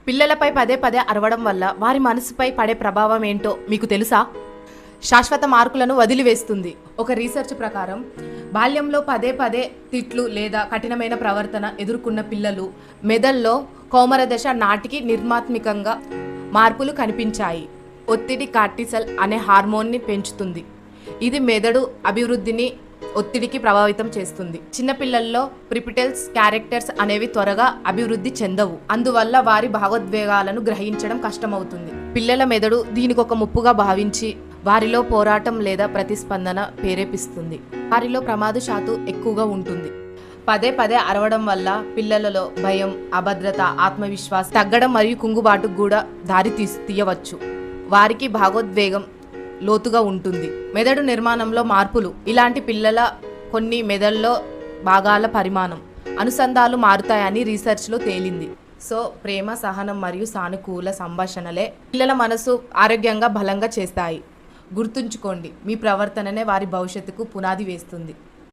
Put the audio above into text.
పిల్లలపై పదే పదే అరవడం వల్ల వారి మనసుపై పడే ప్రభావం ఏంటో మీకు తెలుసా? శాశ్వత మార్కులను వదిలివేస్తుంది. ఒక రీసెర్చ్ ప్రకారం బాల్యంలో పదే పదే తిట్లు లేదా కఠినమైన ప్రవర్తన ఎదుర్కొన్న పిల్లలు మెదడులో కౌమార దశ నాటికి నిర్మాత్మకంగా మార్పులు కనిపించాయి. ఒత్తిడి కార్టిసల్ అనే హార్మోన్ని పెంచుతుంది. ఇది మెదడు అభివృద్ధిని ఒత్తిడికి ప్రభావితం చేస్తుంది. చిన్నపిల్లల్లో ప్రిపిటల్స్ క్యారెక్టర్స్ అనేవి త్వరగా అభివృద్ధి చెందవు. అందువల్ల వారి భావోద్వేగాలను గ్రహించడం కష్టమవుతుంది. పిల్లల మెదడు దీనికి ఒక ముప్పుగా భావించి వారిలో పోరాటం లేదా ప్రతిస్పందన ప్రేరేపిస్తుంది. వారిలో ప్రమాద శాతం ఎక్కువగా ఉంటుంది. పదే పదే అరవడం వల్ల పిల్లలలో భయం, అభద్రత, ఆత్మవిశ్వాసం తగ్గడం మరియు కుంగుబాటుకు కూడా దారి తీయవచ్చు. వారికి భావోద్వేగం లోతుగా ఉంటుంది. మెదడు నిర్మాణంలో మార్పులు ఇలాంటి పిల్లల కొన్ని మెదడులో భాగాల పరిమాణం అనుసంధానాలు మారుతాయని రీసెర్చ్లో తేలింది. సో ప్రేమ, సహనం మరియు సానుకూల సంభాషణలే పిల్లల మనసు ఆరోగ్యంగా బలంగా చేస్తాయి. గుర్తుంచుకోండి, మీ ప్రవర్తననే వారి భవిష్యత్తుకు పునాది వేస్తుంది.